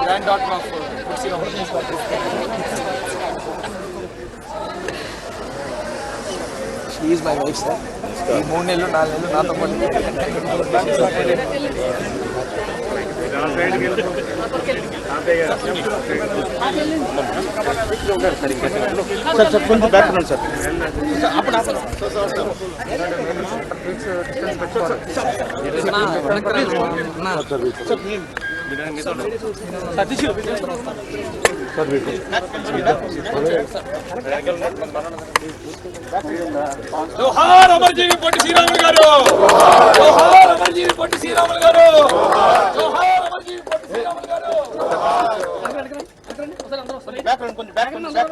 Grand daughter of she is my wife sir. ఈ 3 నెలలు 4 నెలలు నాతో పాటు సార్ కొంచెం బ్యాక్ రండి సార్. జోహార్ అమరజీవి పొట్టి శ్రీరాములు గారు, జోహార్ అమరజీవి పొట్టి శ్రీరాములు గారు, జోహార్ అమరజీవి పొట్టి శ్రీరాములు గారు. బ్యాక్ రండి, కొంచెం బ్యాక్ రండి సార్.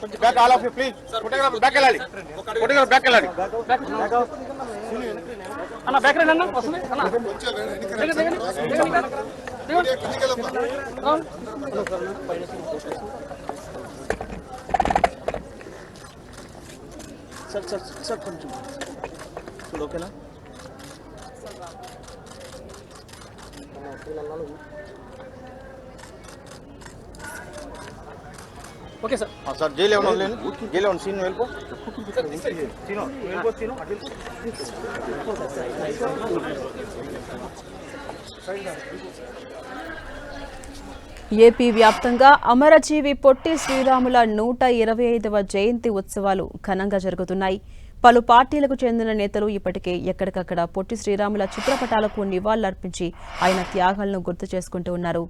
కొంచెం back, all of you please. Photographer back వెళ్ళాలి, ఫోటోగ్రాఫర్ బ్యాక్ వెళ్ళాలి అన్న. బ్యాక్ రండి అన్న, వస్తుంది అన్న. సార్ సార్ సార్ కొంచెం ఇప్పుడు ఓకేనా? Okay sir. సార్ జైలు ఏమన్నా లేను, జైలు ఏమన్నా సీన్ వెళ్ళిపో. ఏపీ వ్యాప్తంగా అమరజీవి పొట్టి శ్రీరాముల 125వ జయంతి ఉత్సవాలు ఘనంగా జరుగుతున్నాయి. పలు పార్టీలకు చెందిన నేతలు ఇప్పటికే ఎక్కడికక్కడ పొట్టి శ్రీరాముల చిత్రపటాలకు నివాళులర్పించి ఆయన త్యాగాలను గుర్తు చేసుకుంటూ ఉన్నారు.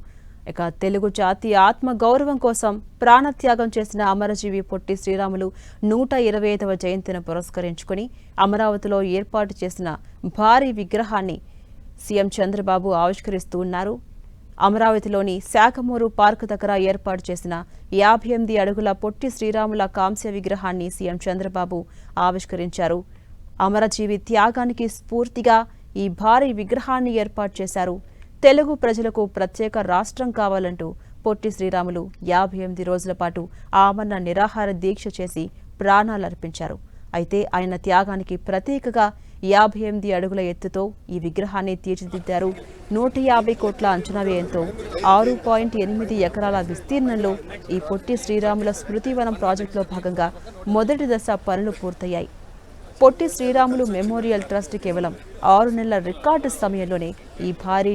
ఇక తెలుగు జాతి ఆత్మ గౌరవం కోసం ప్రాణత్యాగం చేసిన అమరజీవి పొట్టి శ్రీరాములు 125వ జయంతిని పురస్కరించుకుని అమరావతిలో ఏర్పాటు చేసిన భారీ విగ్రహాన్ని సీఎం చంద్రబాబు ఆవిష్కరిస్తూ ఉన్నారు. అమరావతిలోని శాఖమూరు పార్క్ దగ్గర ఏర్పాటు చేసిన 58 అడుగుల పొట్టి శ్రీరాముల కాంస్య విగ్రహాన్ని సీఎం చంద్రబాబు ఆవిష్కరించారు. అమరజీవి త్యాగానికి స్ఫూర్తిగా ఈ భారీ విగ్రహాన్ని ఏర్పాటు చేశారు. తెలుగు ప్రజలకు ప్రత్యేక రాష్ట్రం కావాలంటూ పొట్టి శ్రీరాములు 58 రోజుల పాటు ఆమరణ నిరాహార దీక్ష చేసి ప్రాణాలర్పించారు. అయితే ఆయన త్యాగానికి ప్రతీకగా 58 అడుగుల ఎత్తుతో ఈ విగ్రహాన్ని తీర్చిదిద్దారు. 150 కోట్ల అంచనా వ్యయంతో 6.8 ఎకరాల విస్తీర్ణంలో ఈ పొట్టి శ్రీరాముల స్మృతివనం ప్రాజెక్టులో భాగంగా మొదటి దశ పనులు పూర్తయ్యాయి. పొట్టి శ్రీరాములు మెమోరియల్ ట్రస్ట్ కేవలం 6 నెలల రికార్డు సమయంలోనే ఈ భారీ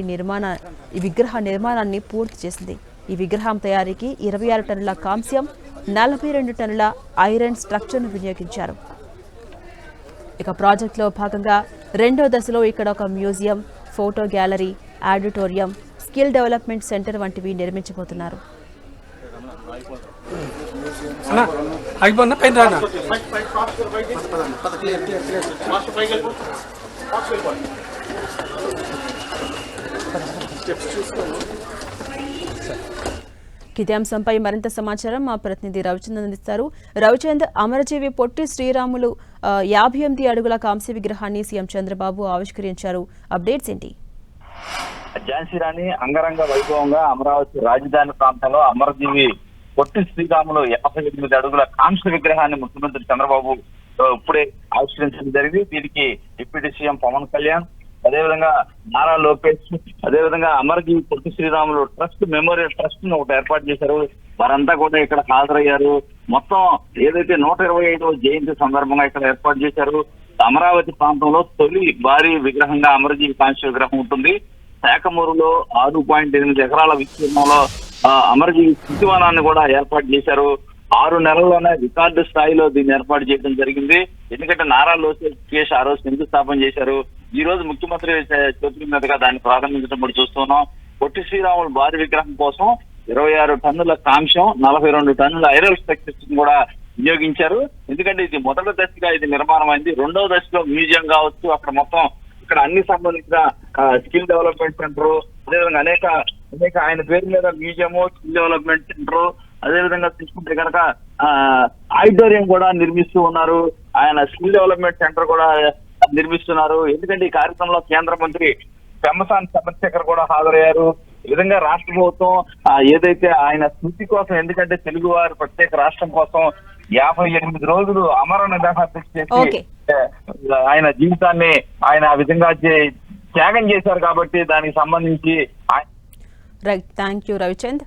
విగ్రహ నిర్మాణాన్ని పూర్తి చేసింది. ఈ విగ్రహం తయారీకి 26 టన్నుల కాంస్యం, 42 టన్నుల ఐరన్ స్ట్రక్చర్ను వినియోగించారు. ఇక ప్రాజెక్టులో భాగంగా రెండో దశలో ఇక్కడ ఒక museum, photo gallery, auditorium, skill development centre వంటివి నిర్మించబోతున్నారు. ఇదే అంశంపై మరింత సమాచారం మా ప్రతినిధి రవిచంద్ అందిస్తారు. రవిచంద్, అమరజీవి పొట్టి శ్రీరాములు 58 అడుగుల కాంస్య విగ్రహాన్ని సీఎం చంద్రబాబు ఆవిష్కరించారు. అప్డేట్స్ ఏంటి? ఝాన్సీ రాణి అంగరంగ వైభవంగా అమరావతి రాజధాని ప్రాంతంలో అమరజీవి పొట్టి శ్రీరాములు 58 అడుగుల కాంస్య విగ్రహాన్ని ముఖ్యమంత్రి చంద్రబాబు ఇప్పుడే ఆవిష్కరించడం జరిగింది. దీనికి డిప్యూటీ సీఎం పవన్ కళ్యాణ్, అదేవిధంగా నారా లోకేష్, అదేవిధంగా అమరజీవి Potti Sriramulu trust memorial trust ను ఒకటి ఏర్పాటు చేశారు. వారంతా కూడా ఇక్కడ హాజరయ్యారు. మొత్తం ఏదైతే 125వ జయంతి సందర్భంగా ఇక్కడ ఏర్పాటు చేశారు. అమరావతి ప్రాంతంలో తొలి భారీ విగ్రహంగా అమరజీవి కాంస్య విగ్రహం ఉంటుంది. శాఖమూరులో 6.8 ఎకరాల విస్తీర్ణంలో అమరజీవి స్మృతివనాన్ని కూడా ఏర్పాటు చేశారు. 6 నెలల్లోనే రికార్డు స్థాయిలో దీన్ని ఏర్పాటు చేయడం జరిగింది. ఎందుకంటే నారా లోకేష్ ఆ రోజు శంకుస్థాపన చేశారు. ఈ రోజు ముఖ్యమంత్రి చేతుల మీదుగా దాన్ని ప్రారంభించడం కూడా చూస్తున్నాం. పొట్టి శ్రీరాములు భారీ విగ్రహం కోసం 26 టన్నుల కాంస్యం, 42 టన్నుల ఐరన్ స్ట్రక్చర్స్ కూడా వినియోగించారు. ఎందుకంటే ఇది మొదటి దశగా ఇది నిర్మాణం అయింది. రెండవ దశలో మ్యూజియం కావచ్చు, అక్కడ మొత్తం ఇక్కడ అన్ని సంబంధించిన స్కిల్ డెవలప్మెంట్ సెంటర్, అదేవిధంగా అనేక ఆయన పేరు మీద మ్యూజియం, స్కిల్ డెవలప్మెంట్ సెంటర్, అదేవిధంగా తీసుకుంటే కనుక ఆడిటోరియం కూడా నిర్మిస్తూ ఉన్నారు. ఆయన స్కిల్ డెవలప్మెంట్ సెంటర్ కూడా నిర్మిస్తున్నారు. ఎందుకంటే ఈ కార్యక్రమంలో కేంద్ర మంత్రి పెమ్మసాని చంద్రశేఖర్ కూడా హాజరయ్యారు. ఈ విధంగా రాష్ట్ర ప్రభుత్వం ఏదైతే ఆయన స్మృతి కోసం, ఎందుకంటే తెలుగు వారి ప్రత్యేక రాష్ట్రం కోసం 58 రోజులు అమర నిరాహార చేసి ఓకే. ఆయన జీవితాన్ని ఆయన ఆ విధంగా త్యాగం చేశారు కాబట్టి దానికి సంబంధించి రైట్, థ్యాంక్ యూ రవిచంద్.